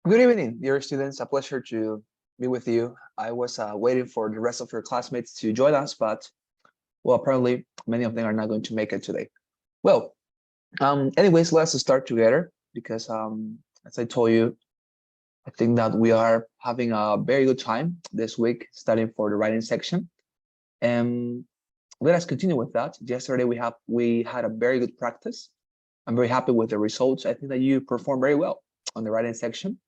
Good evening, dear students. A pleasure to be with you. I was waiting for the rest of your classmates to join us, but well, apparently many of them are not going to make it today. Well, anyways, let's start together because as I told you, I think that we are having a very good time this week studying for the writing section. And let us continue with that. Yesterday we had a very good practice. I'm very happy with the results. I think that you performed very well on the writing section.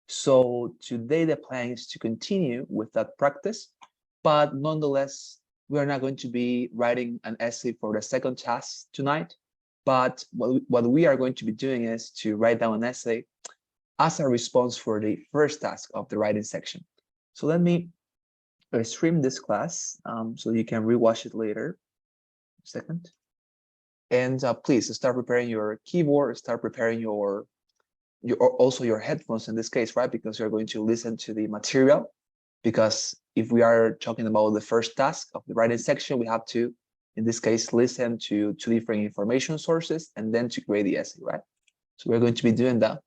So today the plan is to continue with that practice, but nonetheless, we are not going to be writing an essay for the second task tonight. But what we are going to be doing is to write down an essay as a response for the first task of the writing section. So let me stream this class so you can rewatch it later. Second. And please start preparing your keyboard, start preparing your also your headphones in this case, right? Because you're going to listen to the material. Because if we are talking about the first task of the writing section, we have to, in this case, listen to two different information sources and then to create the essay, right? So we're going to be doing that.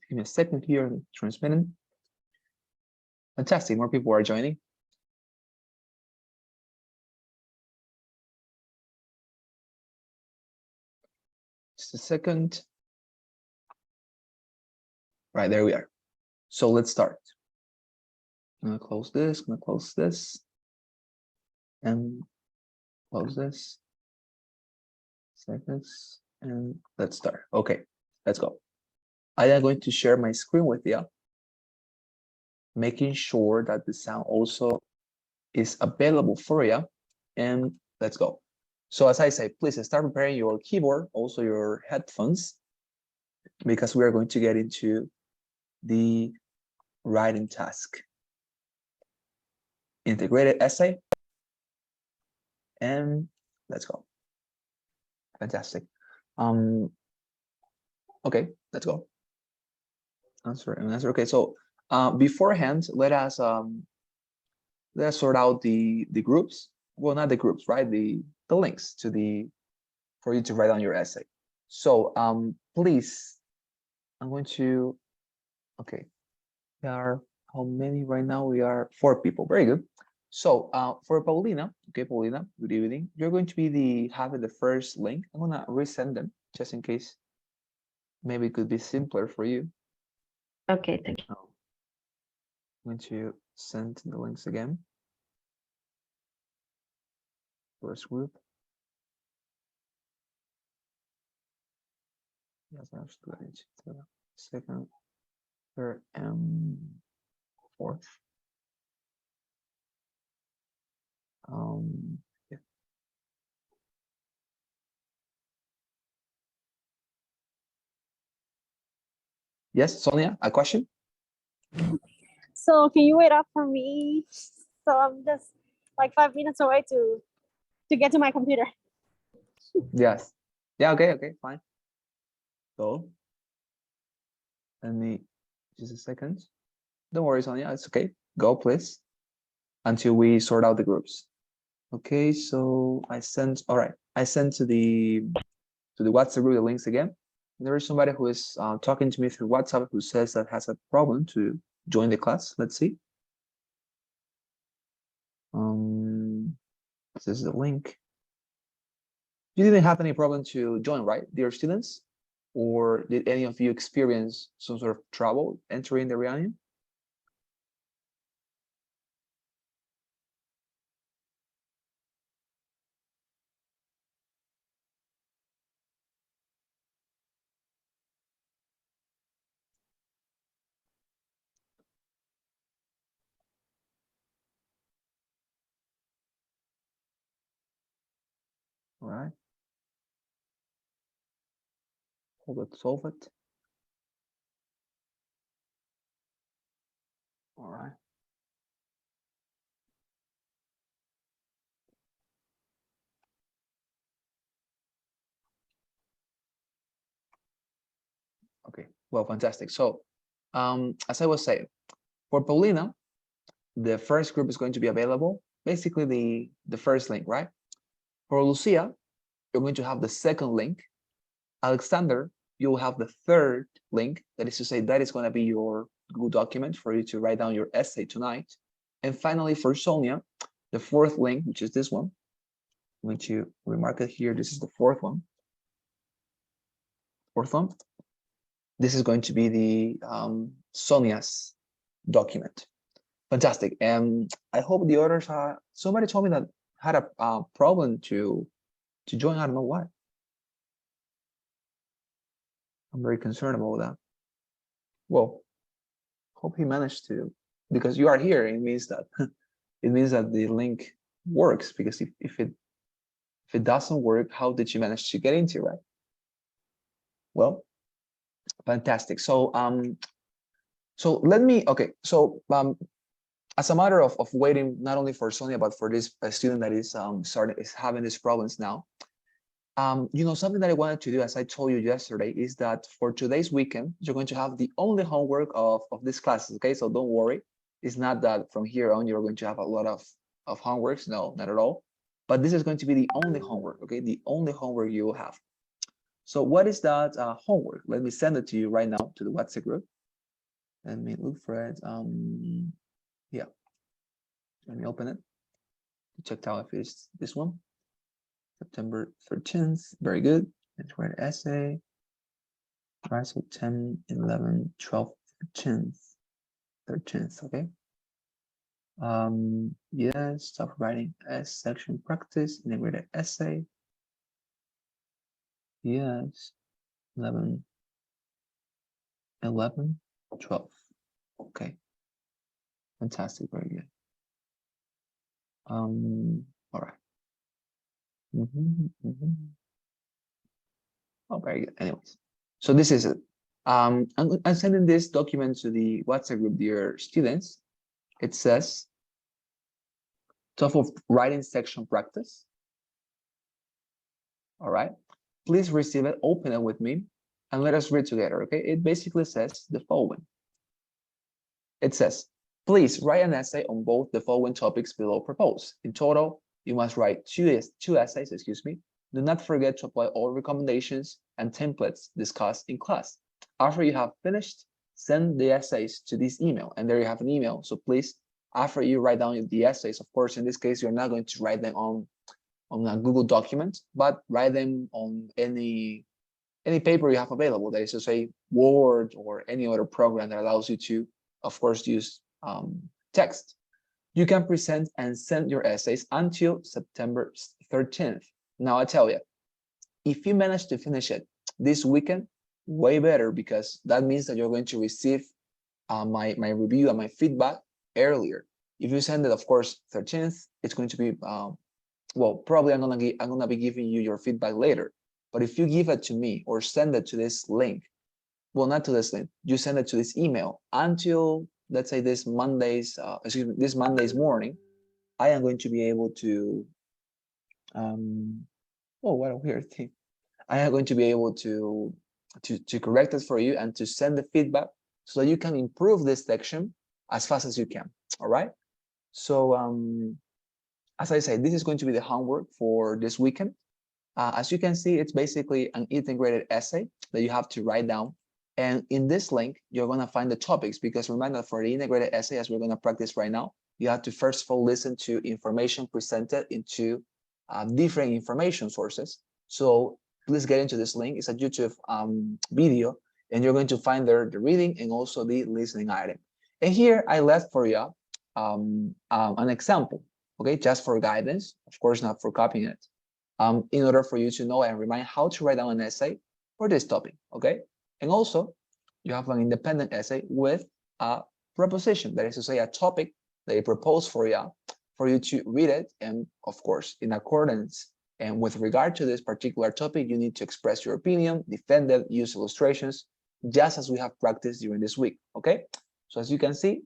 Give me a second here, transmitting. Fantastic, more people are joining. Just a second. Right, there we are. So let's start. I'm gonna close this, and close this. Seconds, and let's start. Okay, let's go. I am going to share my screen with you, making sure that the sound also is available for you, and let's go. So as I say, please start preparing your keyboard, also your headphones, because we are going to get into the writing task. Integrated essay, and let's go. Fantastic. Okay, let's go. Answer. Okay, so beforehand, let us sort out the groups. Well, not the groups, right? The links to for you to write down your essay. So please, I'm going to. Okay, there are how many right now? We are 4 people. Very good. So for Paulina, okay, Paulina, good evening. You're going to be having the first link. I'm gonna resend them just in case. Maybe it could be simpler for you. Okay, thank you. I'm going to send the links again. First group. Yes, second, third, and fourth. Yeah. Yes, Sonia, a question? So can you wait up for me? So I'm just like 5 minutes away to get to my computer. Yes. Yeah, okay, fine. So let me just a second. Don't worry, Sonia, it's okay. Go, please, until we sort out the groups. Okay, so I sent, all right. I sent to the WhatsApp group the links again. There is somebody who is talking to me through WhatsApp who says that has a problem to join the class. Let's see. This is the link. You didn't have any problem to join, right, dear students? Or did any of you experience some sort of trouble entering the reunion? All right. Let's solve it. All right. Okay, well, fantastic. So as I was saying, for Paulina, the first group is going to be available, basically the first link, right? For Lucia, you're going to have the second link. Alexander, you'll have the third link. That is to say, that is going to be your Google document for you to write down your essay tonight. And finally, for Sonia, the fourth link, which is this one, I'm going to remark it here. This is the fourth one. This is going to be the Sonia's document. Fantastic. And I hope the others are. Somebody told me that had a problem to join. I don't know why. I'm very concerned about that. Well, hope he managed to, because you are here. It means that the link works. Because if it doesn't work, how did you manage to get into, right? Well, fantastic. So let me, okay. So as a matter of waiting, not only for Sonia, but for this student that is having these problems now, something that I wanted to do, as I told you yesterday, is that for today's weekend, you're going to have the only homework of this class, okay? So don't worry. It's not that from here on, you're going to have a lot of homeworks. No, not at all. But this is going to be the only homework, okay? The only homework you will have. So what is that homework? Let me send it to you right now to the WhatsApp group. Let me look for it. Yeah. Let me open it to check out if it's this one. September 13th. Very good. Let's write an essay. Right, so 10, 11, 12, 13th, okay? Yes, stop writing S section practice, integrated essay. Yes, 11, 12. Okay. Fantastic, very good. All right. Oh, very good. Anyways, so this is it. I'm sending this document to the WhatsApp group, dear students. It says TOEFL writing section practice. All right. Please receive it, open it with me, and let us read together, okay? It basically says the following. It says, please write an essay on both the following topics below proposed. In total, you must write two essays, Do not forget to apply all recommendations and templates discussed in class. After you have finished, send the essays to this email. And there you have an email. So please, after you write down the essays, of course, in this case, you're not going to write them on a Google document, but write them on any paper you have available. That is to say, Word or any other program that allows you to, of course, use text. You can present and send your essays until September 13th. Now I tell you, if you manage to finish it this weekend, way better, because that means that you're going to receive my review and my feedback earlier. If you send it, of course, 13th, it's going to be well, probably I'm gonna be giving you your feedback later. But if you give it to me or send it to this link, well, not to this link, you send it to this email until, let's say, this Monday's morning, I am going to be able to oh, what a weird thing. I am going to be able to correct it for you and to send the feedback so that you can improve this section as fast as you can. All right. So as I said, this is going to be the homework for this weekend. As you can see, it's basically an integrated essay that you have to write down. And in this link, you're going to find the topics, because remember, for the integrated essay, as we're going to practice right now, you have to first of all listen to information presented into different information sources. So please get into this link. It's a YouTube video, and you're going to find there the reading and also the listening item. And here I left for you an example, okay, just for guidance, of course, not for copying it, in order for you to know and remind how to write down an essay for this topic, okay? And also, you have an independent essay with a proposition, that is to say, a topic that I propose for you to read it, and of course, in accordance and with regard to this particular topic, you need to express your opinion, defend it, use illustrations, just as we have practiced during this week, okay? So as you can see,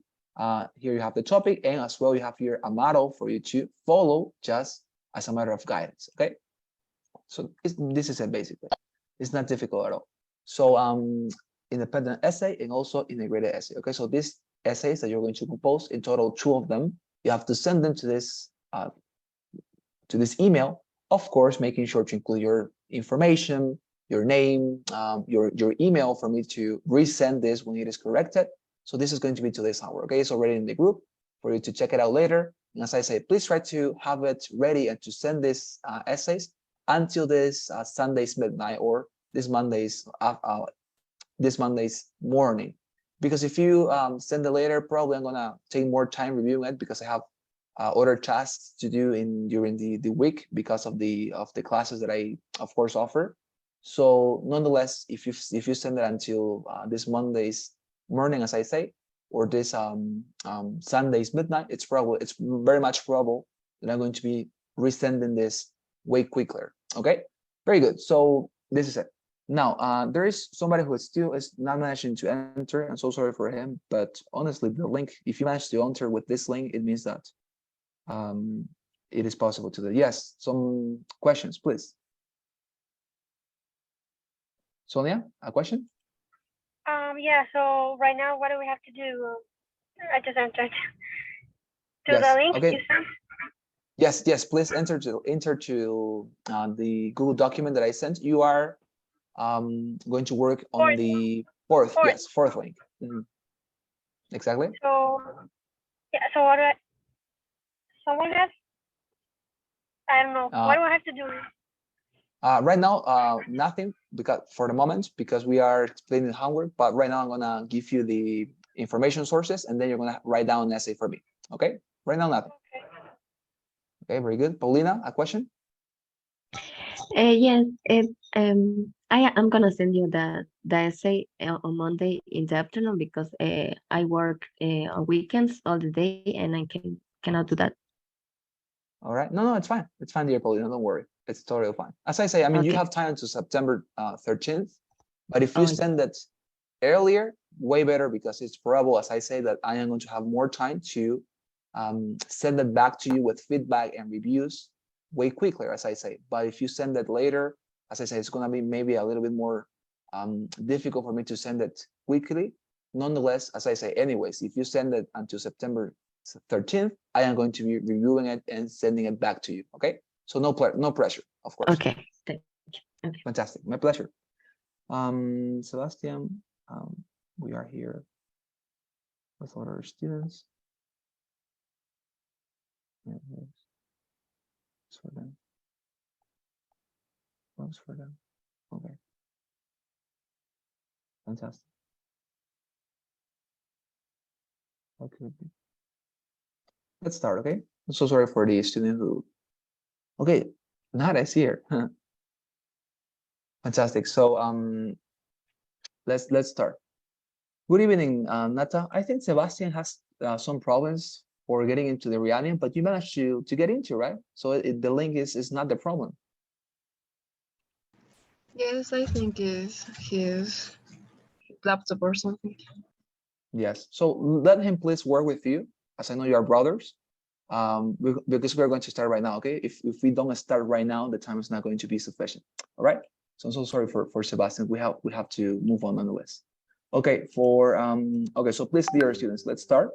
here you have the topic, and as well you have here a model for you to follow just as a matter of guidance, okay? So this is it basically. It's not difficult at all. So independent essay and also integrated essay, okay? So these essays that you're going to compose, in total 2 of them, you have to send them to this email, of course, making sure to include your information, your name, your email for me to resend this when it is corrected. So this is going to be today's homework. Okay, it's already in the group for you to check it out later. And as I say, please try to have it ready and to send these essays until this Sunday's midnight or this Monday's morning. Because if you send it later, probably I'm gonna take more time reviewing it because I have other tasks to do during the week because of the classes that I of course offer. So nonetheless, if you send it until this Monday's morning, as I say, or this Sunday's midnight, it's very much probable that I'm going to be resending this way quicker. Okay, very good. So this is it. Now, there is somebody who still is not managing to enter. I'm so sorry for him, but honestly, the link, if you manage to enter with this link, it means that it is possible to do. Yes, some questions, please. Sonia, a question? Yeah, so right now, what do we have to do? I just entered to Yes, the link okay. you sent. Yes, please enter to the Google document that I sent. You are going to work on Fourth. the fourth link. Exactly. So, yeah, so what do someone has, I don't know, what do I have to do? Right now, nothing because for the moment, because we are explaining the homework, but right now I'm gonna give you the information sources and then you're gonna write down an essay for me. Okay? Right now, nothing. Okay, very good. Paulina, a question? Yes, I'm gonna send you the essay on Monday in the afternoon because I work on weekends all the day and I cannot do that. All right. No, it's fine. It's fine, dear Paulina. Don't worry. It's totally fine. As I say, I mean, you Okay. have time until September 13th, but if you Oh, send it earlier, way better because it's probable, as I say, that I am going to have more time to send it back to you with feedback and reviews way quicker, as I say. But if you send it later, as I say, it's going to be maybe a little bit more difficult for me to send it quickly. Nonetheless, as I say, anyways, if you send it until September 13th, I am going to be reviewing it and sending it back to you. Okay, so no pressure, of course. okay. Thank you. Okay. Fantastic, my pleasure. Sebastian, we are here with other students. Yeah, it's for them. Works for them. Okay, fantastic. Okay, let's start. Okay, I'm so sorry for the student who. Okay, Nada is here. Fantastic. So let's start. Good evening, Nata. I think Sebastian has some problems for getting into the Reunion, but you managed to get into, right? So the link is not the problem. Yes, I think it's his laptop or something. Yes. So let him please work with you, as I know you are brothers. Because we're going to start right now. Okay. If we don't start right now, the time is not going to be sufficient. All right. So I'm so sorry for Sebastian. We have to move on nonetheless. Okay. Okay. So please, dear students, let's start.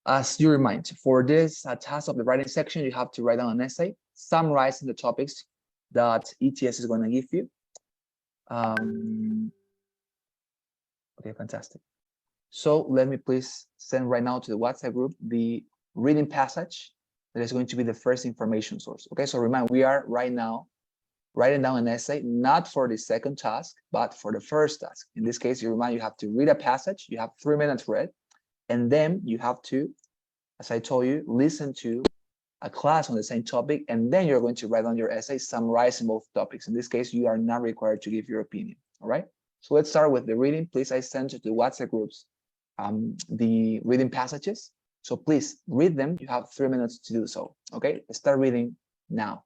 As you remind, for this task of the writing section, you have to write down an essay summarizing the topics that ETS is going to give you. Okay, fantastic. So let me please send right now to the WhatsApp group the reading passage that is going to be the first information source. Okay, so remember, we are right now writing down an essay, not for the second task, but for the first task. In this case, you remind you have to read a passage, you have 3 minutes read, and then you have to, as I told you, listen to a class on the same topic, and then you're going to write down your essay summarizing both topics. In this case, you are not required to give your opinion, all right? So let's start with the reading. Please, I sent to the WhatsApp groups the reading passages. So please read them. You have 3 minutes to do so, okay? Let's start reading now.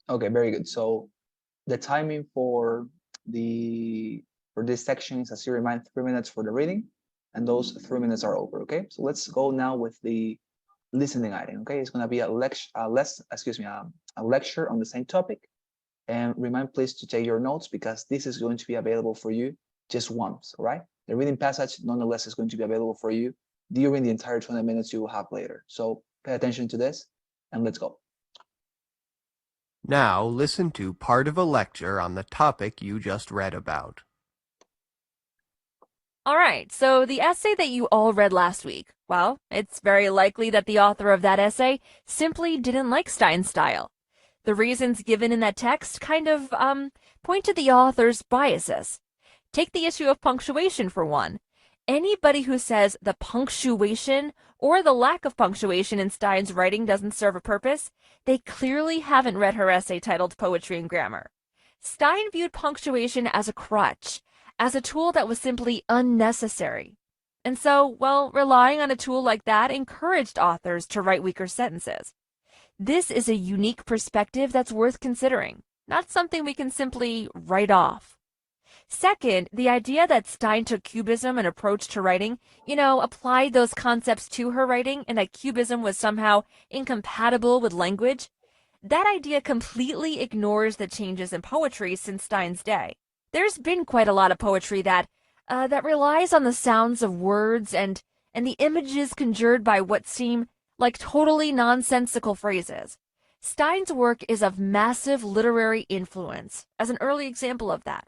Okay, very good. So the timing for this section is, as you remind, 3 minutes for the reading, and those 3 minutes are over. Okay, so let's go now with the listening item. Okay, it's going to be a lecture, a lecture on the same topic. And remind please to take your notes, because this is going to be available for you just once. All right, the reading passage nonetheless is going to be available for you during the entire 20 minutes you will have later. So pay attention to this, and let's go. Now listen to part of a lecture on the topic you just read about. All right, so the essay that you all read last week, well, it's very likely that the author of that essay simply didn't like Stein's style. The reasons given in that text kind of point to the author's biases. Take the issue of punctuation for one. Anybody who says the punctuation or the lack of punctuation in Stein's writing doesn't serve a purpose, they clearly haven't read her essay titled Poetry and Grammar. Stein viewed punctuation as a crutch, as a tool that was simply unnecessary. And so, well, relying on a tool like that encouraged authors to write weaker sentences. This is a unique perspective that's worth considering, not something we can simply write off. Second, the idea that Stein took Cubism and approach to writing, applied those concepts to her writing, and that Cubism was somehow incompatible with language, that idea completely ignores the changes in poetry since Stein's day. There's been quite a lot of poetry that relies on the sounds of words and the images conjured by what seem like totally nonsensical phrases. Stein's work is of massive literary influence, as an early example of that.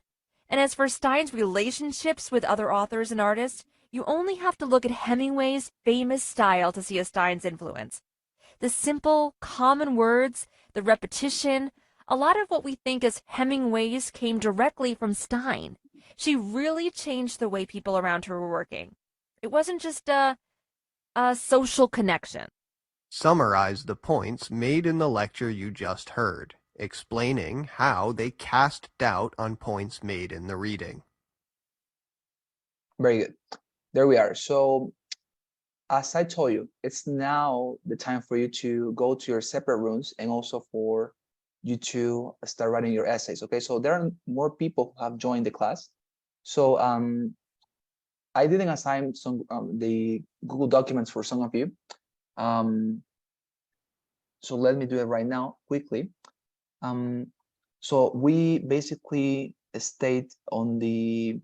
And as for Stein's relationships with other authors and artists, you only have to look at Hemingway's famous style to see a Stein's influence. The simple, common words, the repetition, a lot of what we think as Hemingway's came directly from Stein. She really changed the way people around her were working. It wasn't just a social connection. Summarize the points made in the lecture you just heard, explaining how they cast doubt on points made in the reading. Very good. There we are. So as I told you, it's now the time for you to go to your separate rooms, and also for you to start writing your essays. Okay, so there are more people who have joined the class. So I didn't assign some the Google Documents for some of you. So let me do it right now quickly. So we basically stayed on the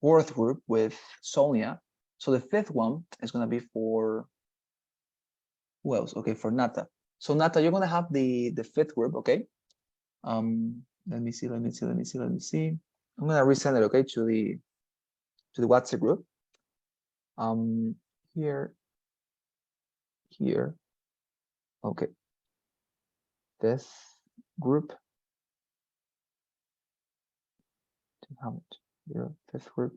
fourth group with Sonia. So the fifth one is going to be for who else? Okay, for Nata. So Nata, you're going to have the fifth group. Okay. Let me see. I'm going to resend it. Okay, to the WhatsApp group. Here. Okay. This group. How much? Your fifth group.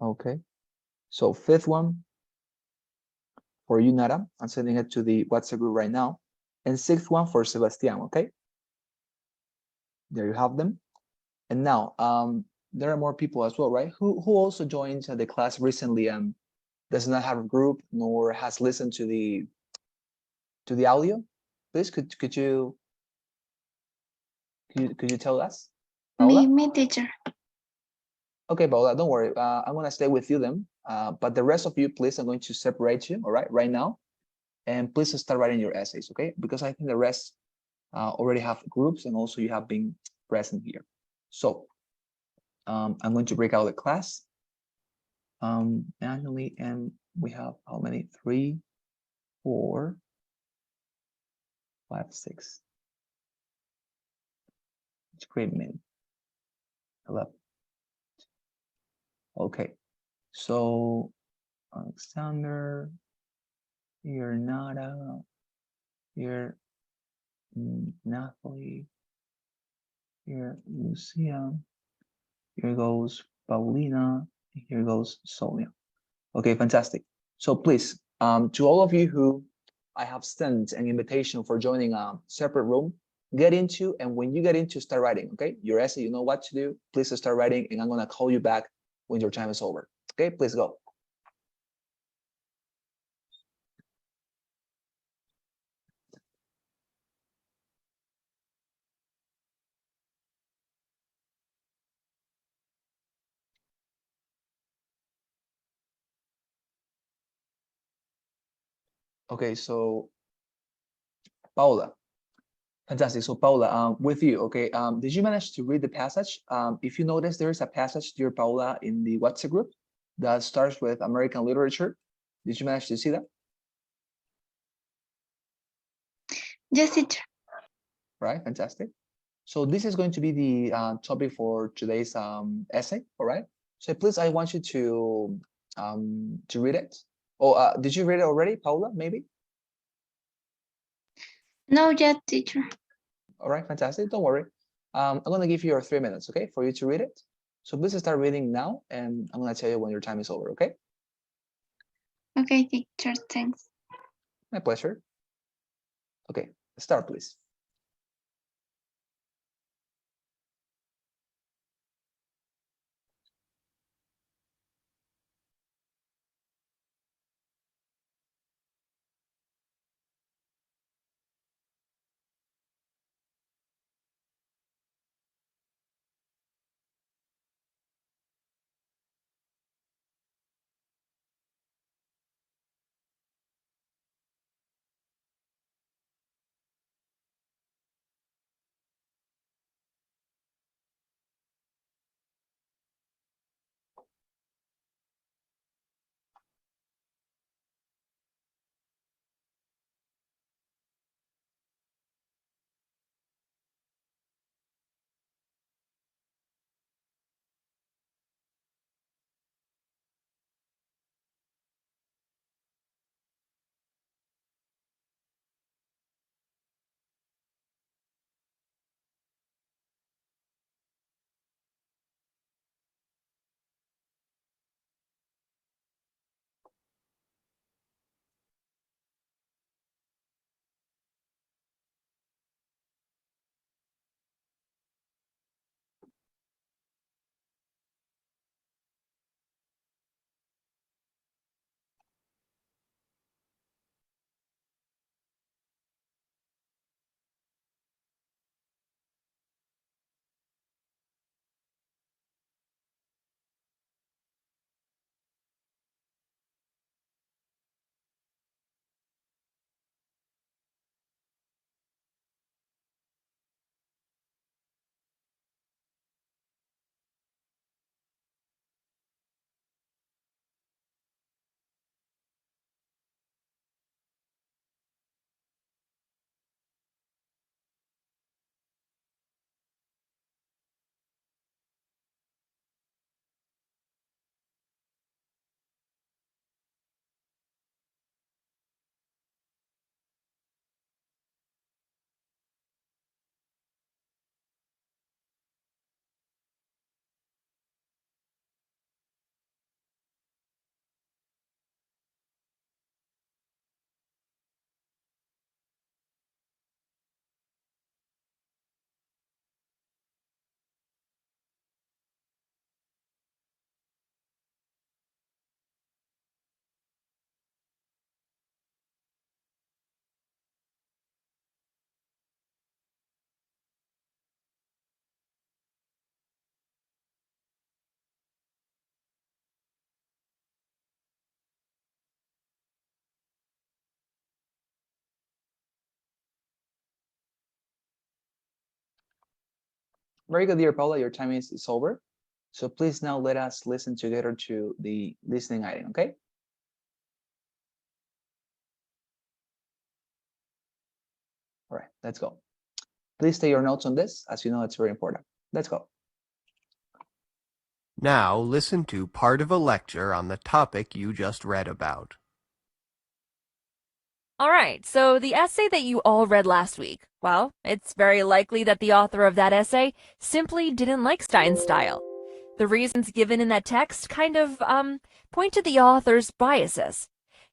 Okay. So fifth one for you, Nara. I'm sending it to the WhatsApp group right now. And sixth one for Sebastian. Okay. There you have them. And now, there are more people as well, right? Who also joined the class recently and does not have a group nor has listened to the audio? Please, could you tell us? Paola? Me, teacher. Okay, Paola, don't worry. I'm gonna stay with you then. But the rest of you, please, I'm going to separate you, all right now. And please start writing your essays, okay? Because I think the rest already have groups, and also you have been present here. So I'm going to break out the class manually, and we have how many? 3, 4, 5, 6. It's great, man. 11. Okay, so Alexander, here Nada, here Nathalie, here Lucia, here goes Paulina, here goes Sonia. Okay, fantastic. So please, to all of you who I have sent an invitation for joining a separate room, get into, and when you get into, start writing, okay? Your essay, you know what to do. Please start writing, and I'm gonna call you back when your time is over. Okay, please go. Okay, so Paula. Fantastic. So Paula, with you, okay, did you manage to read the passage? If you notice, there is a passage, dear Paula, in the WhatsApp group that starts with American literature. Did you manage to see that? Yes, teacher. Right, fantastic. So this is going to be the topic for today's essay, all right? So please, I want you to read it. Oh, did you read it already, Paula, maybe? No, yet, teacher. All right, fantastic. Don't worry. I'm gonna give you your 3 minutes, okay, for you to read it. So please start reading now, and I'm gonna tell you when your time is over, okay? Okay, teacher, thanks. My pleasure. Okay, start, please. Very good, dear Paula, your time is over. So please now let us listen together to the listening item, okay? All right, let's go. Please take your notes on this, as you know it's very important. Let's go. Now listen to part of a lecture on the topic you just read about. All right, so the essay that you all read last week, well, it's very likely that the author of that essay simply didn't like Stein's style. The reasons given in that text kind of point to the author's biases.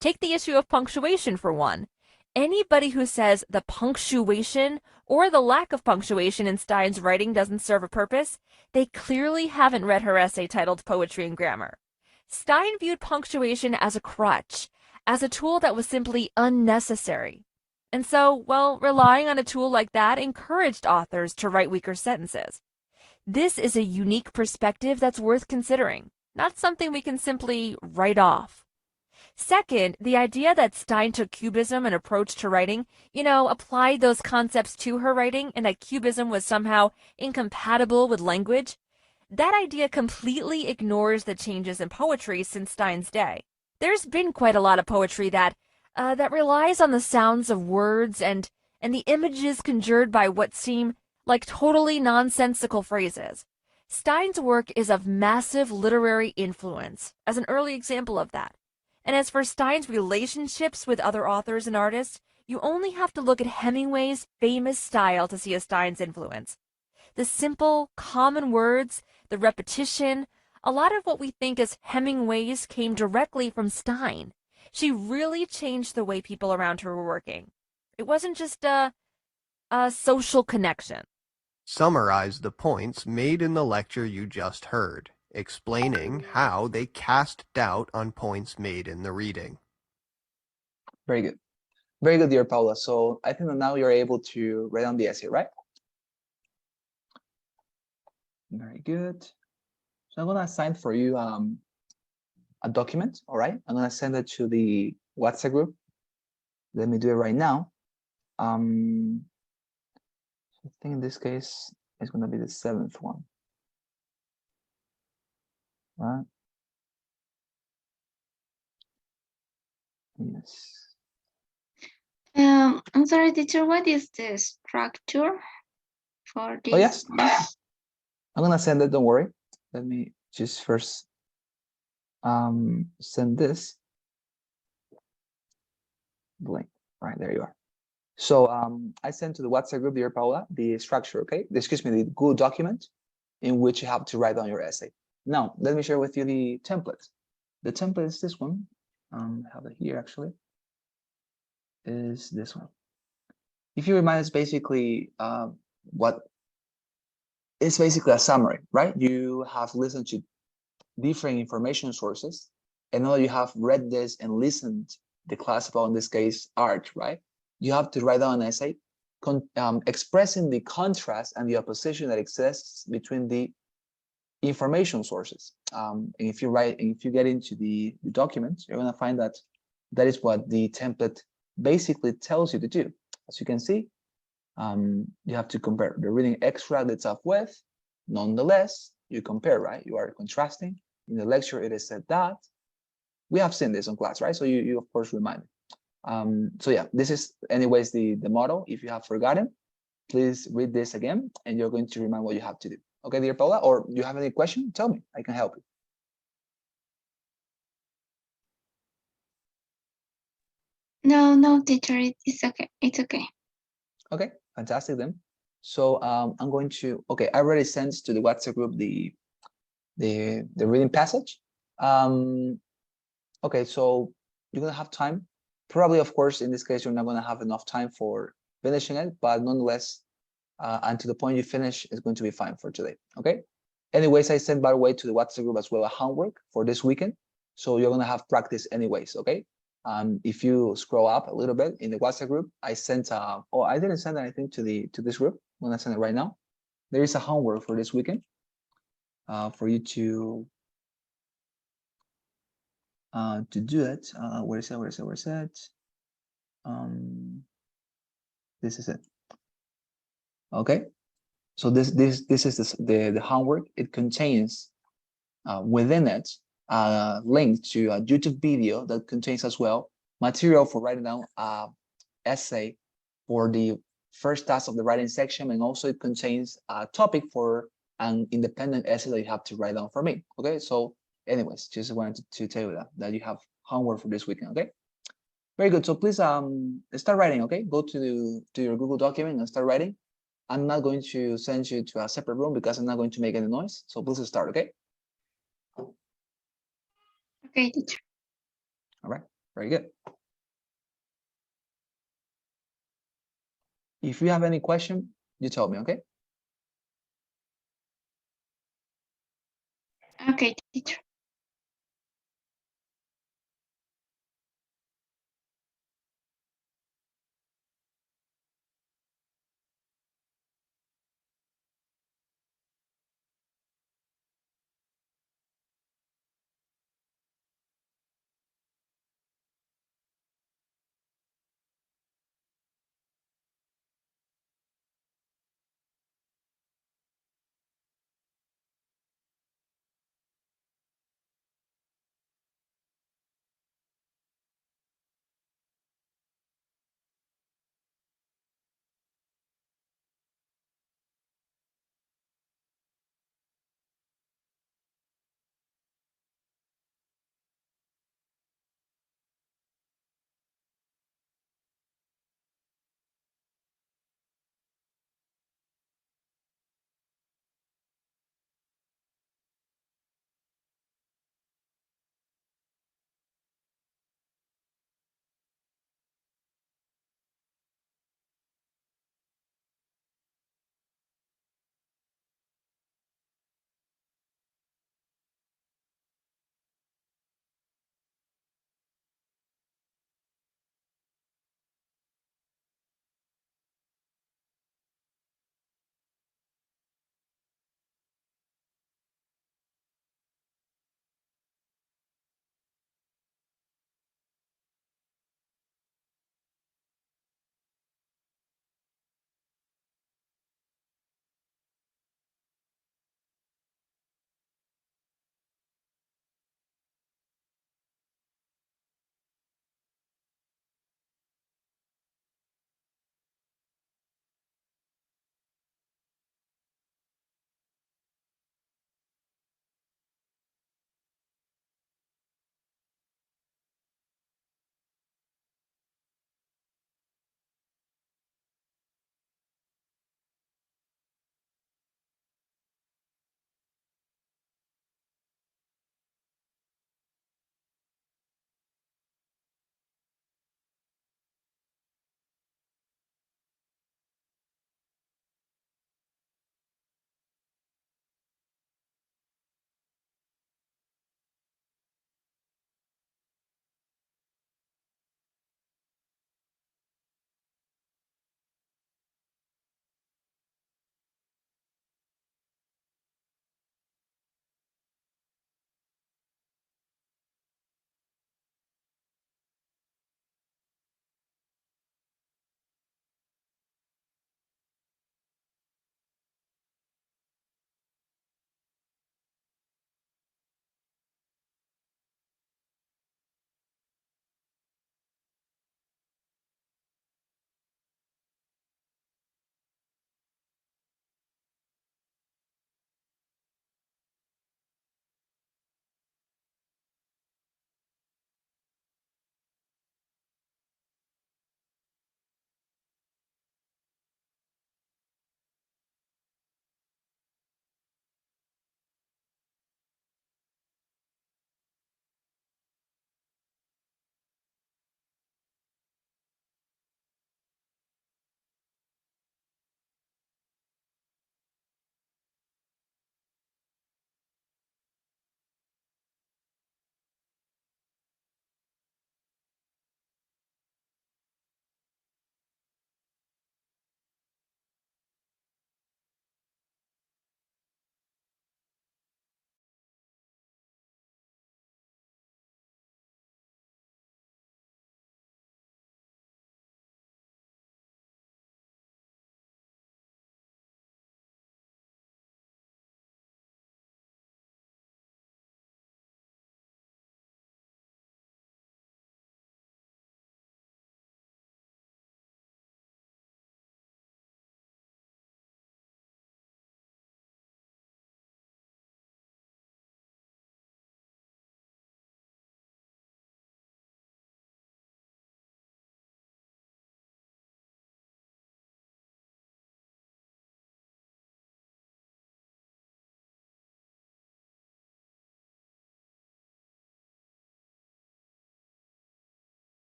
Take the issue of punctuation for one. Anybody who says the punctuation or the lack of punctuation in Stein's writing doesn't serve a purpose, they clearly haven't read her essay titled Poetry and Grammar. Stein viewed punctuation as a crutch, as a tool that was simply unnecessary. And so, well, relying on a tool like that encouraged authors to write weaker sentences. This is a unique perspective that's worth considering, not something we can simply write off. Second, the idea that Stein took Cubism and approach to writing, applied those concepts to her writing and that Cubism was somehow incompatible with language, that idea completely ignores the changes in poetry since Stein's day. There's been quite a lot of poetry that relies on the sounds of words and the images conjured by what seem like totally nonsensical phrases. Stein's work is of massive literary influence, as an early example of that. And as for Stein's relationships with other authors and artists, you only have to look at Hemingway's famous style to see a Stein's influence. The simple, common words, the repetition, a lot of what we think as Hemingway's came directly from Stein. She really changed the way people around her were working. It wasn't just a social connection. Summarize the points made in the lecture you just heard, explaining how they cast doubt on points made in the reading. Very good. Very good, dear Paula. So I think that now you're able to write down the essay, right? Very good. So I'm gonna assign for you a document, all right? I'm gonna send it to the WhatsApp group. Let me do it right now. I think in this case, it's gonna be the 7th one. Right? Yes. I'm sorry, teacher, what is the structure for this? Oh, yes. I'm gonna send it, don't worry. Let me just first send this link. Right, there you are. So I sent to the WhatsApp group, dear Paula, the structure, okay? Excuse me, the Google document in which you have to write down your essay. Now, let me share with you the template. The template is this one. I have it here actually. Is this one. If you remind, it's basically it's basically a summary, right? You have listened to different information sources, and now you have read this and listened the class about, in this case, art, right? You have to write down an essay expressing the contrast and the opposition that exists between the information sources. And if you get into the document, you're gonna find that that is what the template basically tells you to do. As you can see, you have to compare the reading extract that's up with. Nonetheless, you compare, right? You are contrasting. In the lecture, it is said that. We have seen this in class, right? So you of course remind. So yeah, this is anyways the model. If you have forgotten, please read this again, and you're going to remind what you have to do. Okay, dear Paula, or you have any question? Tell me, I can help you. No, teacher, it's okay. It's okay. Okay, fantastic then. So I'm going to, okay, I already sent to the WhatsApp group the reading passage. Okay, so you're gonna have time. Probably, of course, in this case, you're not gonna have enough time for finishing it, but nonetheless, and to the point you finish is going to be fine for today. Okay. Anyways, I sent, by the way, to the WhatsApp group as well a homework for this weekend, so you're gonna have practice anyways. Okay. If you scroll up a little bit in the WhatsApp group, I sent. Oh, I didn't send anything to this group. I'm gonna send it right now. There is a homework for this weekend, for you to do it. Where is it? Where is it? Where is it? This is it. Okay. So this is the homework. It contains within it a link to a YouTube video that contains as well material for writing down essay for the first task of the writing section, and also it contains a topic for an independent essay that you have to write down for me. Okay, so anyways, just wanted to tell you that you have homework for this weekend. Okay, very good. So please start writing. Okay, go to your Google document and start writing. I'm not going to send you to a separate room because I'm not going to make any noise. So please start. Okay. Okay, teacher. All right, very good. If you have any question, you tell me, okay? Okay, teacher.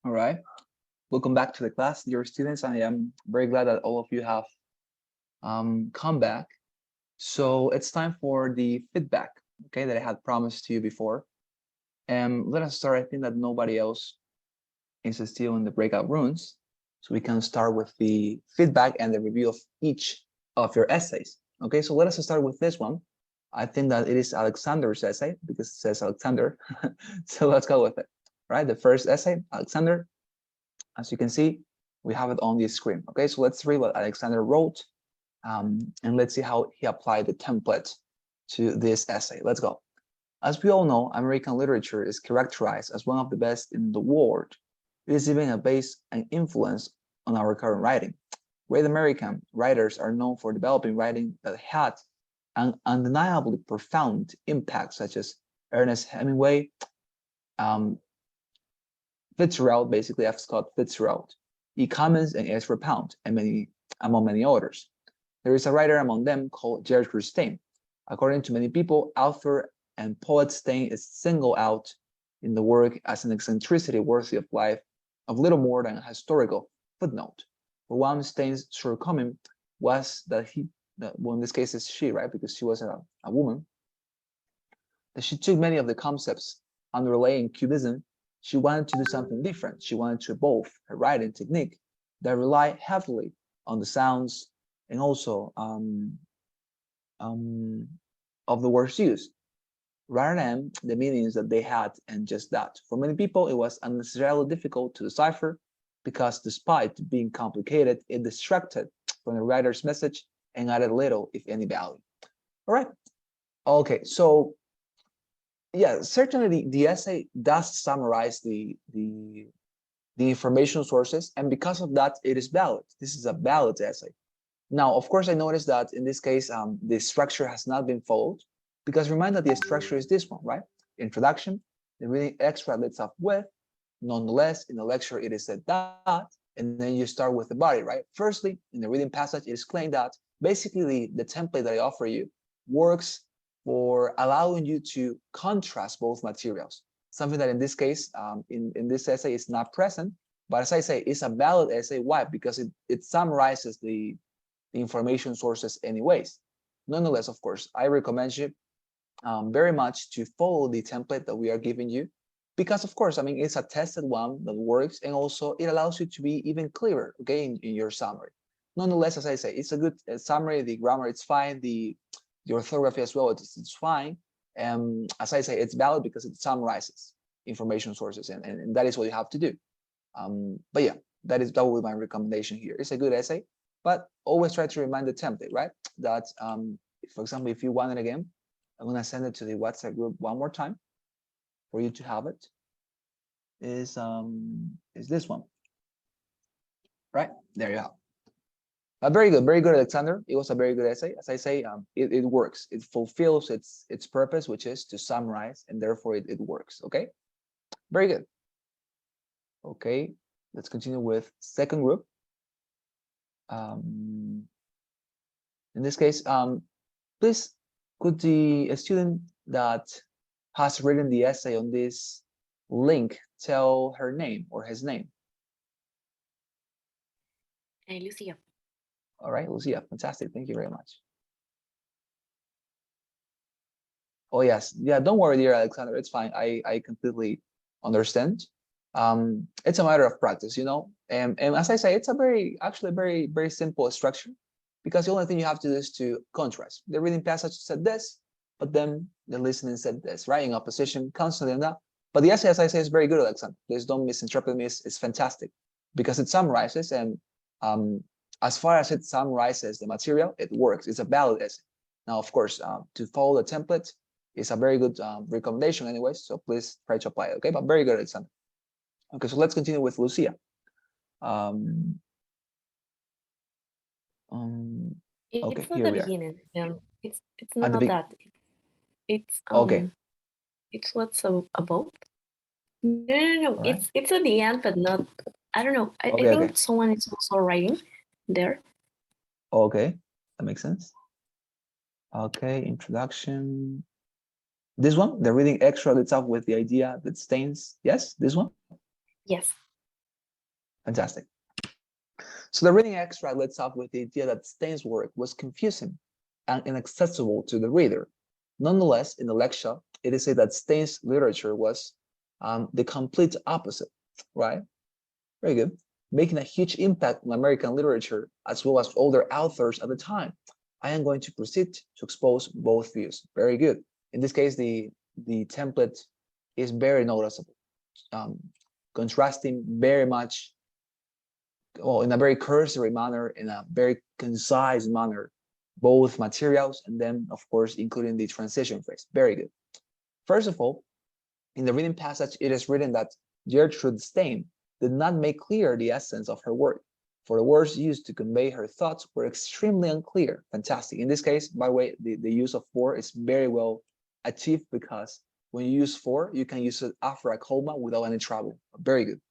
All right. Welcome back to the class, dear students. I am very glad that all of you have come back. So it's time for the feedback, okay, that I had promised to you before. And let us start. I think that nobody else is still in the breakout rooms. So we can start with the feedback and the review of each of your essays. Okay, so let us start with this one. I think that it is Alexander's essay because it says Alexander. So let's go with it. Right, the first essay, Alexander. As you can see, we have it on the screen. Okay, so let's read what Alexander wrote, and let's see how he applied the template to this essay. Let's go. As we all know, American literature is characterized as one of the best in the world. It is even a base and influence on our current writing. Great American writers are known for developing writing that had an undeniably profound impact, such as Ernest Hemingway, Fitzgerald, basically F. Scott Fitzgerald, E. Cummings, and Ezra Pound, and among many others. There is a writer among them called Gertrude Stein. According to many people, author and poet Stein is singled out in the work as an eccentricity worthy of life of little more than a historical footnote. For one, Stein's shortcoming was that well, in this case it's she, right, because she was a woman, that she took many of the concepts underlying Cubism. She wanted to do something different. She wanted to evolve her writing technique that relied heavily on the sounds and also of the words used, rather than the meanings that they had and just that. For many people, it was unnecessarily difficult to decipher because despite being complicated, it distracted from the writer's message and added little, if any, value. All right. Okay, so yeah, certainly the essay does summarize the information sources, and because of that, it is valid. This is a valid essay. Now, of course, I noticed that in this case, the structure has not been followed, because remember that the structure is this one, right? Introduction, the reading extra leads off with, nonetheless, in the lecture, it is said that, and then you start with the body, right? Firstly, in the reading passage, it is claimed that basically the template that I offer you works for allowing you to contrast both materials. Something that in this case, in this essay is not present, but as I say, it's a valid essay. Why? Because it summarizes the information sources anyways. Nonetheless, of course, I recommend you very much to follow the template that we are giving you, because of course, I mean, it's a tested one that works, and also it allows you to be even clearer, okay, in your summary. Nonetheless, as I say, it's a good summary. The grammar, it's fine. The orthography as well, it's fine. As I say, it's valid because it summarizes information sources, and that is what you have to do. But yeah, that will be my recommendation here. It's a good essay, but always try to remind the template, right? That, for example, if you want it again, I'm gonna send it to the WhatsApp group one more time for you to have it. Is this one, right? There you have. Very good, Alexander. It was a very good essay. As I say, it works. It fulfills its purpose, which is to summarize, and therefore it works. Okay, very good. Okay, let's continue with second group. In this case, please, could a student that has written the essay on this link tell her name or his name? Lucia. All right, Lucia, fantastic. Thank you very much. Oh yes, yeah. Don't worry, dear Alexander. It's fine. I completely understand. It's a matter of practice, you know. And as I say, it's actually very simple structure, because the only thing you have to do is to contrast. The reading passage said this, but then the listening said this, right? In opposition, constantly and that. But the essay, as I say, is very good, Alexander. Please don't misinterpret me. It's fantastic because it summarizes, and as far as it summarizes the material, it works. It's a valid essay. Now, of course, to follow the template is a very good recommendation anyways, so please try to apply it, okay? But very good, Alexander. Okay, so let's continue with Lucia. Okay, It's not here the we are. beginning. It's At the not that. It's Okay. It's what's above. No. All right. It's at the end, but not. I don't know. I Okay, think okay. someone is also writing there. Okay, that makes sense. Okay, introduction. This one, the reading extra leads off with the idea that stains. Yes, this one. Yes. Fantastic. So the reading extract lets off with the idea that Stein's work was confusing and inaccessible to the reader. Nonetheless, in the lecture, it is said that Stein's literature was the complete opposite, right? Very good. Making a huge impact on American literature as well as older authors at the time. I am going to proceed to expose both views. Very good. In this case, the template is very noticeable, contrasting very much, well, in a very cursory manner, in a very concise manner, both materials and then, of course, including the transition phrase. Very good. First of all, in the reading passage, it is written that Gertrude Stein did not make clear the essence of her work, for the words used to convey her thoughts were extremely unclear. Fantastic. In this case, by the way, the use of for is very well achieved because when you use for, you can use it after a comma without any trouble. Very good.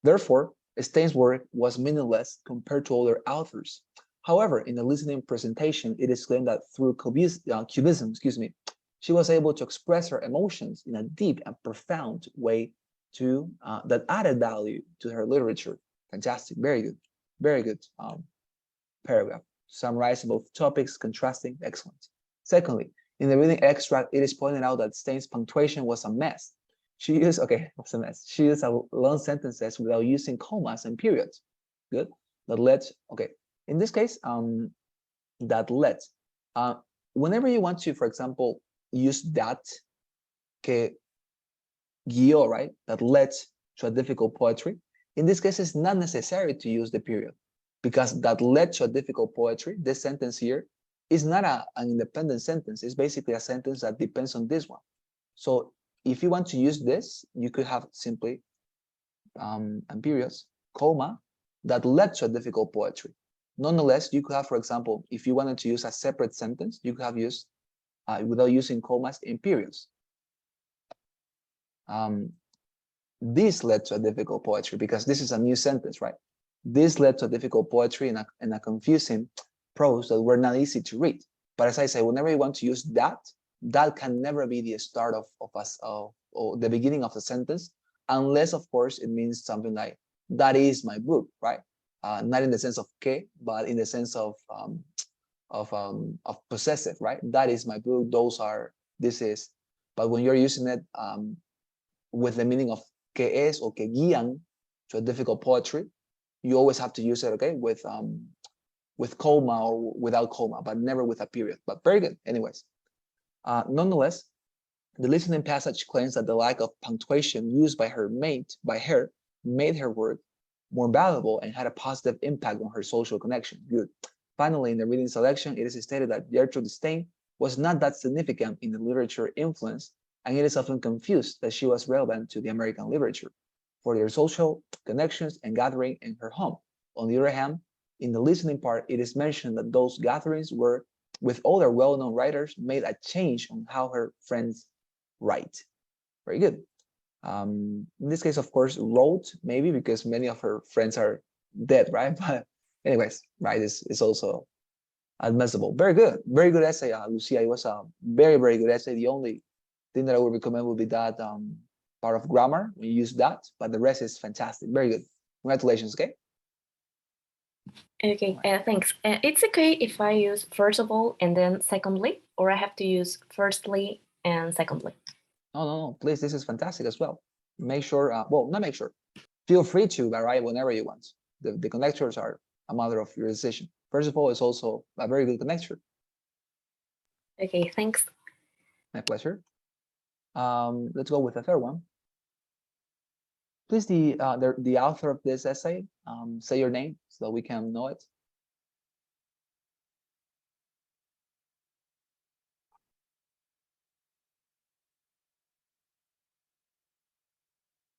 Therefore, Stein's work was meaningless compared to other authors. However, in the listening presentation, it is claimed that through cubism, she was able to express her emotions in a deep and profound way that added value to her literature. Fantastic, very good paragraph. Summarizing both topics, contrasting, excellent. Secondly, in the reading extract, it is pointed out that Stein's punctuation was a mess. She used, okay, what's a mess? She used long sentences without using commas and periods. Good. That led, okay. In this case, that led. Whenever you want to, for example, use that, que guió, right? That led to a difficult poetry. In this case, it's not necessary to use the period because that led to a difficult poetry. This sentence here is not an independent sentence. It's basically a sentence that depends on this one. So if you want to use this, you could have simply and periods, comma, that led to a difficult poetry. Nonetheless, you could have, for example, if you wanted to use a separate sentence, you could have used without using commas in periods. This led to a difficult poetry because this is a new sentence, right? This led to a difficult poetry and a confusing prose that were not easy to read. But as I say, whenever you want to use that, that can never be the start of or the beginning of the sentence, unless, of course, it means something like, that is my book, right? Not in the sense of que, but in the sense of possessive, right? That is my book, this is. But when you're using it with the meaning of que es or que guían to a difficult poetry, you always have to use it, okay, with comma or without comma, but never with a period. But very good, anyways. Nonetheless, the listening passage claims that the lack of punctuation used by her made her work more valuable and had a positive impact on her social connection. Good. Finally, in the reading selection, it is stated that Gertrude Stein was not that significant in the literature influence, and it is often confused that she was relevant to the American literature for their social connections and gathering in her home. On the other hand, in the listening part, it is mentioned that those gatherings were with other well-known writers made a change on how her friends write. Very good. In this case, of course, wrote, maybe because many of her friends are dead, right? But anyways, right, it's also admissible. Very good essay, Lucia. It was a very good essay. The only thing that I would recommend would be that part of grammar, when you use that, but the rest is fantastic. Very good. Congratulations, okay? Okay, thanks. It's okay if I use first of all and then secondly, or I have to use firstly and secondly? No, please, this is fantastic as well. Make sure, well, not make sure. Feel free to write whenever you want. The connectors are a matter of your decision. First of all, it's also a very good connector. Okay, thanks. My pleasure. Let's go with the third one. Please, the author of this essay, say your name so we can know it.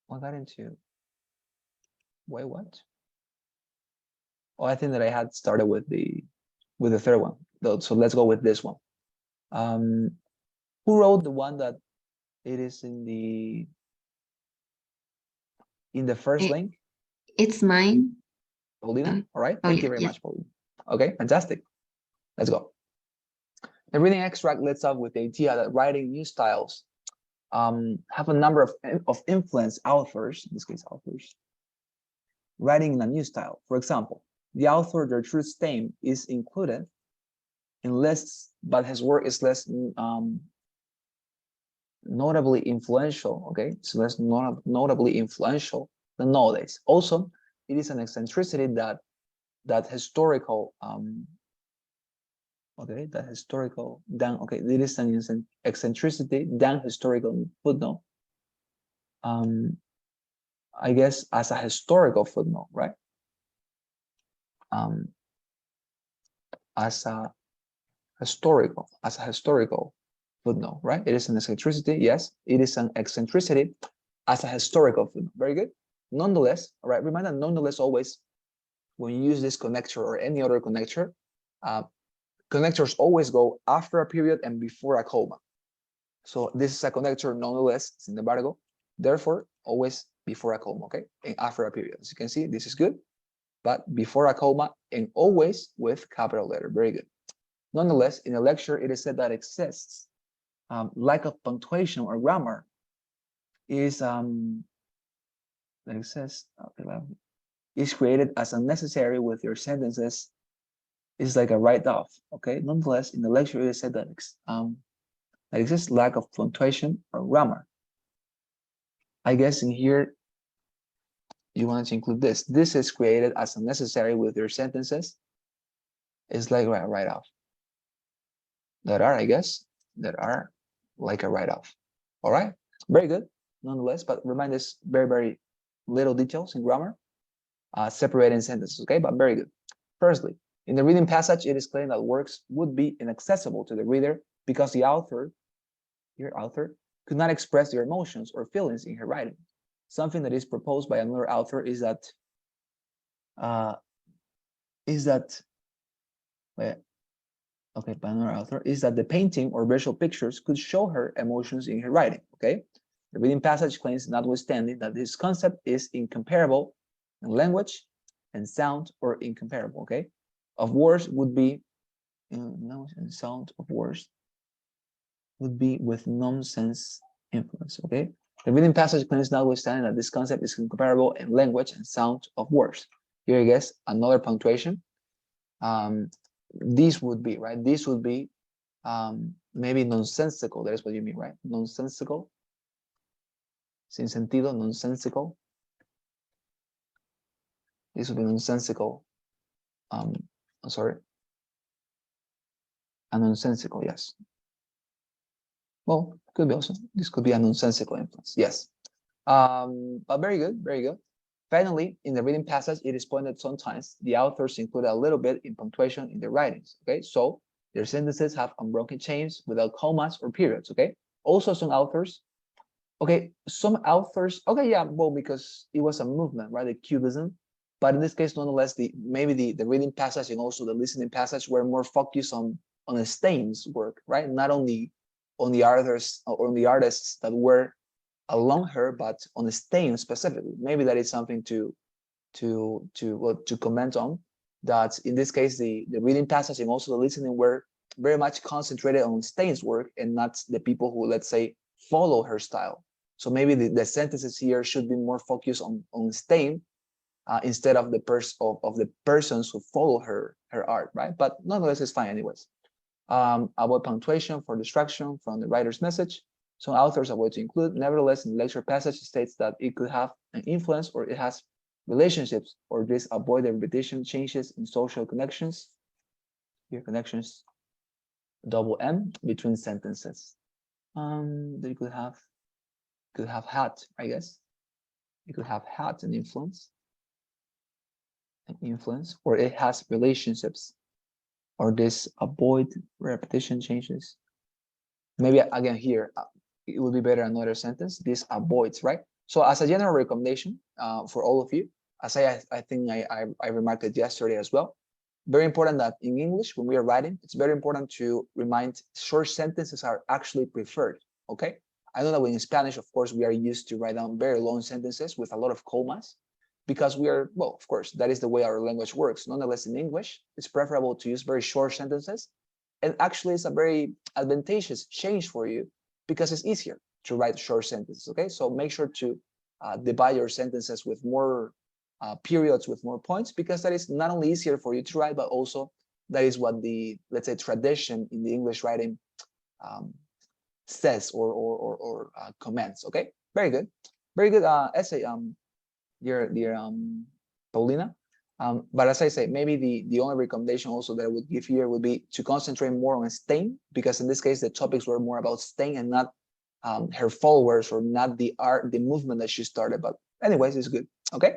What got into? Wait, what? Oh, I think that I had started with the third one. So let's go with this one. Who wrote the one that it is in the first link? It's mine. Paulina, all right. Thank you very much, Paulina. Okay, fantastic. Let's go. The reading extract lets off with the idea that writing new styles have a number of influence authors, in this case authors, writing in a new style. For example, the author Gertrude's name is included in lists, but his work is less notably influential. Okay, so less notably influential than nowadays. Also, it is an eccentricity that historical okay, that historical than okay, it is an eccentricity than historical footnote. I guess as a historical footnote, right? As a historical footnote, right? It is an eccentricity. Yes, it is an eccentricity as a historical footnote. Very good. Nonetheless, all right. Remember, nonetheless, always when you use this connector or any other connector, connectors always go after a period and before a comma. So this is a connector nonetheless, it's in the embargo. Therefore, always before a comma, okay? And after a period. As you can see, this is good, but before a comma and always with capital letter. Very good. Nonetheless, in a lecture, it is said that exists lack of punctuation or grammar is is created as unnecessary with your sentences. Is like a write-off. Okay. Nonetheless, in the lecture, it is said that exists lack of punctuation or grammar. I guess in here you wanted to include this. This is created as unnecessary with your sentences. It's like a write-off. That are, I guess, that are like a write-off. All right, very good. Nonetheless, but remind us very little details in grammar, separating sentences. Okay, but very good. Firstly, in the reading passage, it is claimed that works would be inaccessible to the reader because the author, your author, could not express their emotions or feelings in her writing. Something that is proposed by another author is that by another author is that the painting or visual pictures could show her emotions in her writing. Okay, the reading passage claims, notwithstanding, that this concept is incomparable in language and sound, or incomparable. Okay, of words would be and sound of words would be with nonsense influence. Okay, the reading passage claims, notwithstanding, that this concept is incomparable in language and sound of words. Here, I guess, another punctuation. This would be, right? This would be maybe nonsensical. That is what you mean, right? Nonsensical. Sin sentido, nonsensical. This would be nonsensical. I'm sorry. A nonsensical, yes. Well, could be also. This could be a nonsensical influence. Yes. But very good, very good. Finally, in the reading passage, it is pointed sometimes the authors include a little bit in punctuation in their writings. Okay, so their sentences have unbroken chains without commas or periods. Okay, also some authors. Okay, some authors. Okay, yeah, well, because it was a movement, right? The Cubism. But in this case, nonetheless, maybe the reading passage and also the listening passage were more focused on Stein's work, right? Not only on the artists or on the artists that were along her, but on Stein specifically. Maybe that is something to comment on. That in this case, the reading passage and also the listening were very much concentrated on Stein's work and not the people who, let's say, follow her style. So maybe the sentences here should be more focused on Stein instead of the persons who follow her art, right? But nonetheless, it's fine anyways. About punctuation for distraction from the writer's message. Some authors avoid to include. Nevertheless, in the lecture passage states that it could have an influence or it has relationships, or this avoid the repetition changes in social connections. Here, connections, double M between sentences. They could have had, I guess. It could have had an influence, or it has relationships, or this avoid repetition changes. Maybe again here, it would be better another sentence. This avoids, right? So as a general recommendation for all of you, as I think I remarked it yesterday as well, very important that in English, when we are writing, it's very important to remind short sentences are actually preferred, okay? I know that in Spanish, of course, we are used to write down very long sentences with a lot of commas because we are, well, of course, that is the way our language works. Nonetheless, in English, it's preferable to use very short sentences. And actually, it's a very advantageous change for you because it's easier to write short sentences, okay? So make sure to divide your sentences with more periods with more points, because that is not only easier for you to write, but also that is what the, let's say, tradition in the English writing says or comments. Okay, very good essay, dear Paulina. But as I say, maybe the only recommendation also that I would give here would be to concentrate more on Spain, because in this case the topics were more about Spain and not her followers, or not the movement that she started. But anyways, it's good. Okay.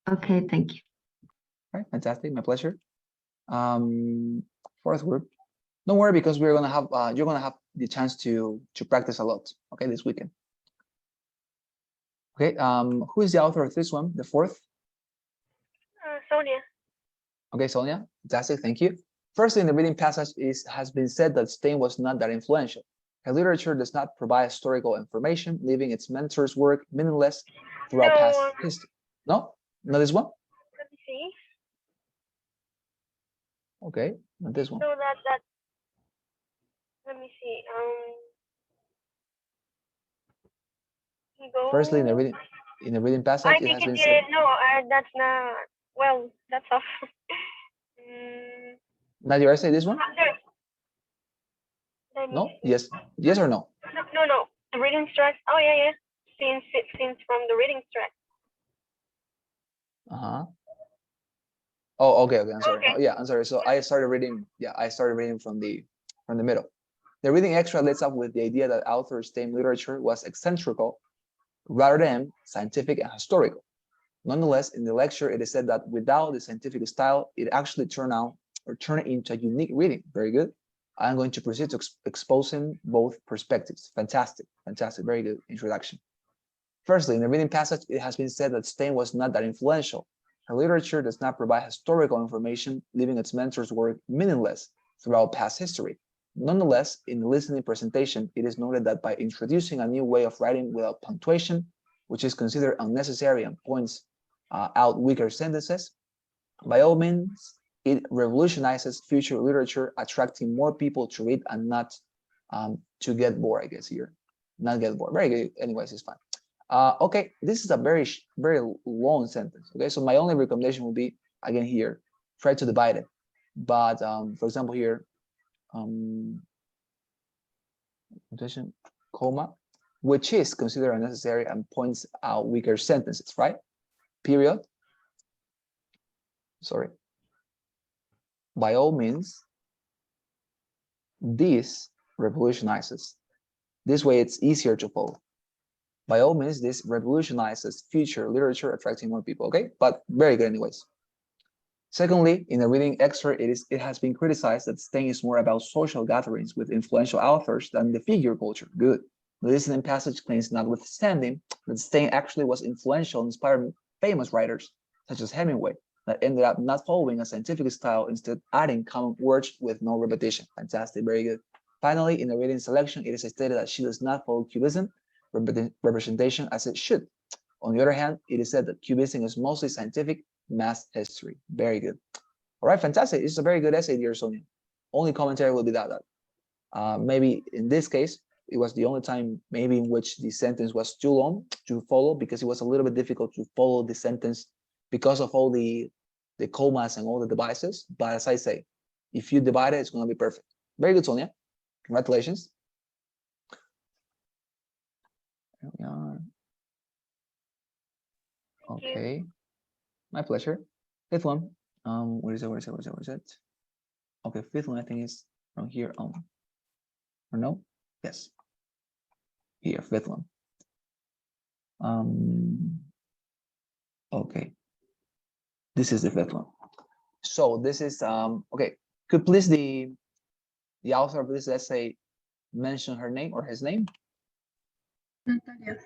Okay, thank you. All right, fantastic, my pleasure. Fourth group, don't worry, because we're gonna have you're gonna have the chance to practice a lot, okay, this weekend. Okay, who is the author of this one, the fourth? Sonia. Okay, Sonia, fantastic, thank you. Firstly, in the reading passage has been said that Stein was not that influential. Her literature does not provide historical information, leaving its mentor's work meaningless throughout past history. No, not this one. Let me see. Okay, not this one. So that. Let me see. Firstly, in the reading passage, I it think has it been did. said. No, that's not. Well, that's off. Not your essay, this one? Let me No? see. Yes or no? No. The reading track. Oh yeah. Since from the reading track. Oh, okay. I'm sorry. Okay. Oh, yeah, I'm sorry. So I started reading. Yeah, I started reading from the middle. The reading extra leads up with the idea that author's Stein literature was eccentrical rather than scientific and historical. Nonetheless, in the lecture, it is said that without the scientific style, it actually turned into a unique reading. Very good. I'm going to proceed to exposing both perspectives. Fantastic, very good introduction. Firstly, in the reading passage, it has been said that Stein was not that influential. Her literature does not provide historical information, leaving its mentor's work meaningless throughout past history. Nonetheless, in the listening presentation, it is noted that by introducing a new way of writing without punctuation, which is considered unnecessary and points out weaker sentences, by all means, it revolutionizes future literature, attracting more people to read and not to get bored, I guess here. Not get bored. Very good. Anyways, it's fine. Okay, this is a very long sentence. Okay, so my only recommendation will be, again here, try to divide it. But for example here, comma, which is considered unnecessary and points out weaker sentences, right? Period. Sorry. By all means, this revolutionizes. This way it's easier to follow. By all means, this revolutionizes future literature, attracting more people, okay? But very good anyways. Secondly, in the reading excerpt, it has been criticized that Stein is more about social gatherings with influential authors than the figure culture. Good. The listening passage claims notwithstanding that Stein actually was influential and inspired famous writers, such as Hemingway, that ended up not following a scientific style, instead adding common words with no repetition. Fantastic, very good. Finally, in the reading selection, it is stated that she does not follow Cubism representation as it should. On the other hand, it is said that Cubism is mostly scientific math history. Very good. All right, fantastic. It's a very good essay, dear Sonia. Only commentary will be that maybe in this case, it was the only time maybe in which the sentence was too long to follow, because it was a little bit difficult to follow the sentence because of all the commas and all the devices. But as I say, if you divide it, it's going to be perfect. Very good, Sonia. Congratulations. There we are. Okay, my pleasure. Fifth one. Where is it? Okay, fifth one I think is from here on. Or no? Yes. Here, fifth one. Okay. This is the fifth one. So this is okay. Could please the author of this essay mention her name or his name? Natalia.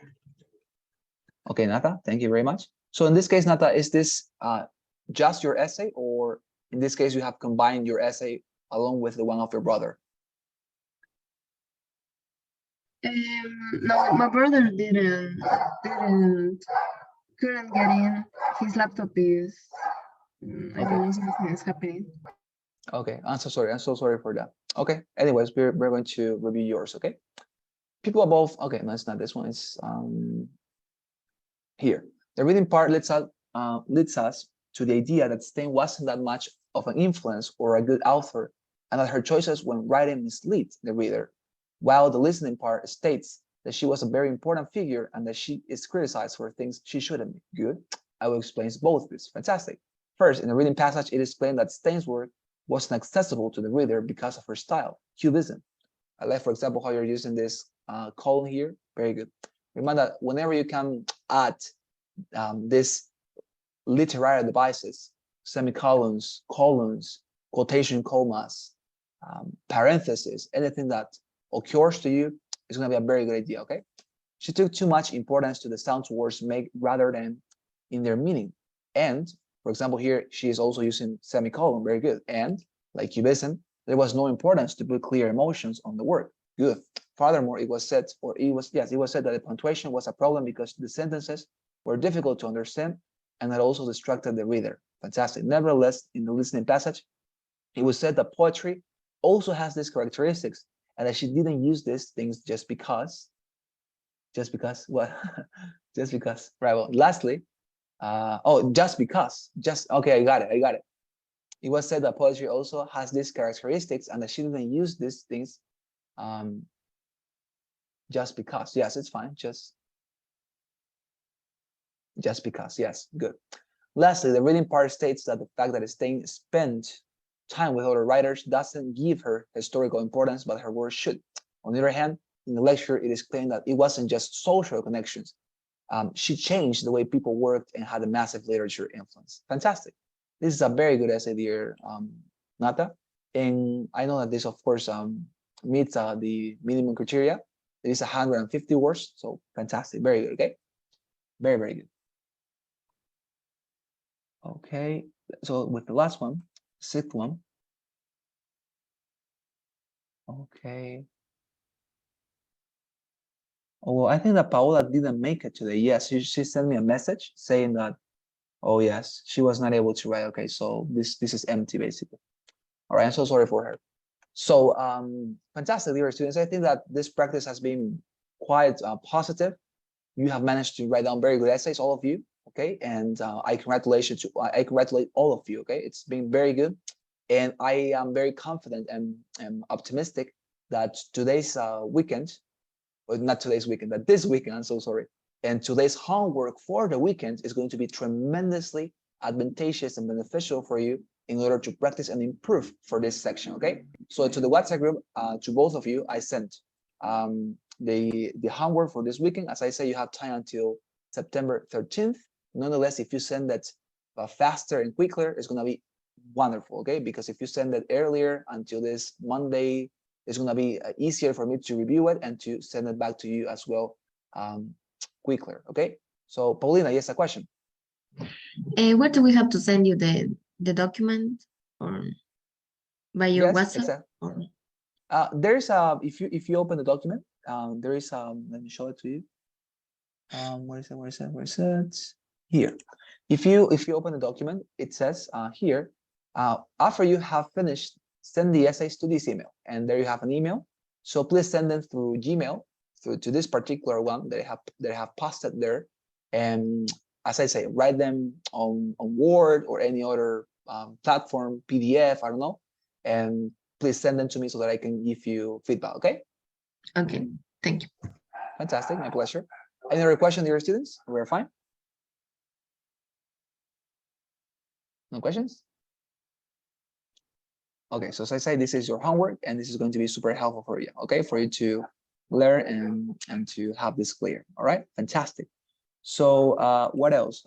Okay, Nata, thank you very much. So in this case, Nata, is this just your essay, or in this case you have combined your essay along with the one of your brother? No, my brother couldn't get in. His laptop is I don't know, something is happening. Okay, I'm so sorry for that. Okay, anyways, we're going to review yours. Okay, people above. Okay, no, it's not this one. It's here. The reading part leads us to the idea that Stein wasn't that much of an influence or a good author, and that her choices when writing mislead the reader, while the listening part states that she was a very important figure and that she is criticized for things she shouldn't be. Good. I will explain both of this. Fantastic. First, in the reading passage, it explained that Stein's work wasn't accessible to the reader because of her style, cubism. I like, for example, how you're using this colon here. Very good. Remember that whenever you can add these literary devices, semicolons, colons, quotation commas, parentheses, anything that occurs to you is going to be a very good idea, okay? She took too much importance to the sounds words make rather than in their meaning. And, for example, here she is also using semicolon, very good. And, like cubism, there was no importance to put clear emotions on the word. Good. Furthermore, it was said that the punctuation was a problem because the sentences were difficult to understand and that also distracted the reader. Fantastic. Nevertheless, in the listening passage, it was said that poetry also has these characteristics and that she didn't use these things just because what? Just because. Right. Well, lastly, okay, I got it. It was said that poetry also has these characteristics and that she didn't use these things just because. Yes, it's fine. Just because. Yes, good. Lastly, the reading part states that the fact that Stein spent time with other writers doesn't give her historical importance, but her work should. On the other hand, in the lecture, it is claimed that it wasn't just social connections. She changed the way people worked and had a massive literature influence. Fantastic. This is a very good essay, dear Nata. And I know that this, of course, meets the minimum criteria. It is 150 words, so fantastic. Very good, okay? Very, very good. Okay, so with the last one, sixth one. Okay. Oh, well, I think that Paola didn't make it today. Yes, she sent me a message saying that, oh yes, she was not able to write. Okay, so this is empty basically. All right, I'm so sorry for her. So fantastic, dear students. I think that this practice has been quite positive. You have managed to write down very good essays, all of you. Okay, and I congratulate all of you. Okay, it's been very good, and I am very confident and optimistic that today's weekend, or not today's weekend, but this weekend, I'm so sorry, and today's homework for the weekend is going to be tremendously advantageous and beneficial for you in order to practice and improve for this section. Okay, so to the WhatsApp group, to both of you, I sent the homework for this weekend. As I say, you have time until September 13th. Nonetheless, if you send that faster and quicker, it's going to be wonderful, okay? Because if you send it earlier until this Monday, it's going to be easier for me to review it and to send it back to you as well quicker, okay? So, Paulina, yes, a question. Where do we have to send you the document, or by your WhatsApp? Exactly. Or... There's if you open the document, there is let me show it to you. Where is it? Here. If you open the document, it says here, after you have finished, send the essays to this email, and there you have an email. So please send them through Gmail, to this particular one that I have posted there. And as I say, write them on Word or any other platform, PDF, I don't know, and please send them to me so that I can give you feedback. Okay. Okay. Thank you. Fantastic. My pleasure. Any other question, dear students? We're fine. No questions? Okay, so as I say, this is your homework, and this is going to be super helpful for you, okay? For you to learn and to have this clear, all right? Fantastic. So what else?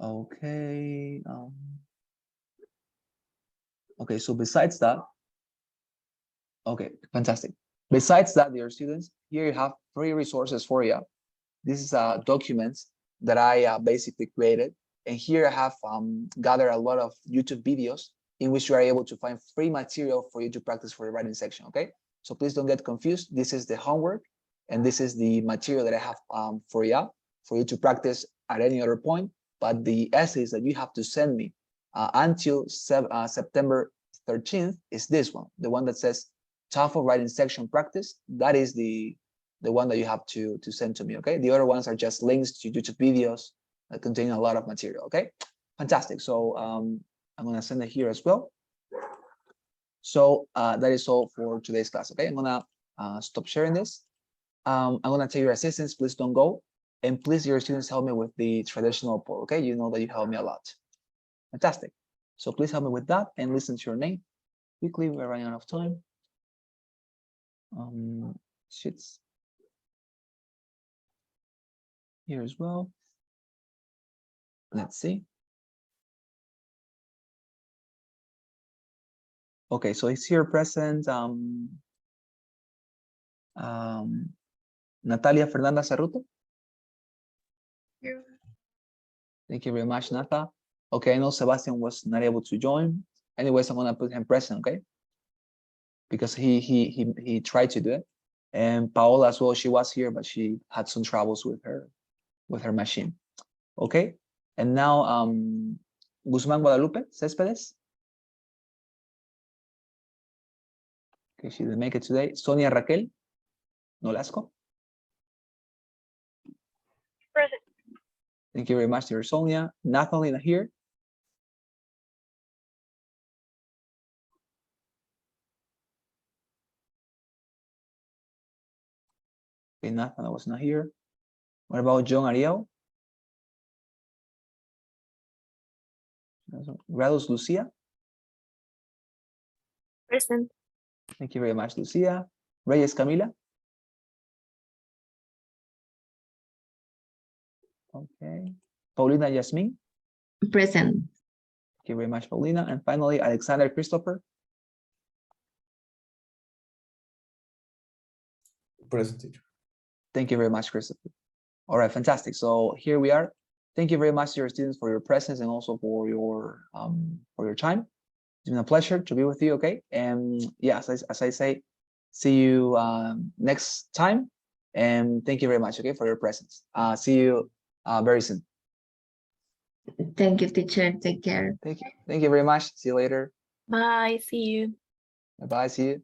Okay. Okay, so besides that, okay, fantastic. Besides that, dear students, here you have free resources for you. This is documents that I basically created. And here I have gathered a lot of YouTube videos in which you are able to find free material for you to practice for the writing section, okay? So please don't get confused. This is the homework, and this is the material that I have for you to practice at any other point. But the essays that you have to send me until September 13th is this one, the one that says TOEFL writing section practice. That is the the one that you have to send to me, okay? The other ones are just links to YouTube videos that contain a lot of material, okay? Fantastic. So I'm gonna send it here as well. So that is all for today's class, okay? I'm gonna stop sharing this. I'm gonna take your assistance, please don't go. And please, your students, help me with the traditional poll, okay? You know that you help me a lot. Fantastic. So please help me with that and listen to your name. Quickly, we're running out of time. Sheets here as well. Let's see. Okay, so it's here present. Natalia Fernanda Cerruto. Thank you very much, Nata. Okay, I know Sebastian was not able to join. Anyways, I'm gonna put him present, okay? Because he tried to do it. And Paola as well, she was here, but she had some troubles with her machine. Okay, and now Guzman Guadalupe Céspedes. Okay, she didn't make it today. Sonia Raquel Nolasco. Present. Thank you very much, dear Sonia. Nathalie here. Okay, Nathan was not here. What about John Ariel? Gradus Lucia. Present. Thank you very much, Lucia. Reyes Camila. Okay. Paulina Yasmin. Present. Thank you very much, Paulina. And finally, Alexander Christopher. Present, teacher. Thank you very much, Christopher. All right, fantastic. So here we are. Thank you very much to your students for your presence and also for your time. It's been a pleasure to be with you, okay? And yeah, as I say, see you next time. And thank you very much, okay, for your presence. See you very soon. Thank you, teacher. Take care. Thank you very much. See you later. Bye. See you. Bye-bye. See you.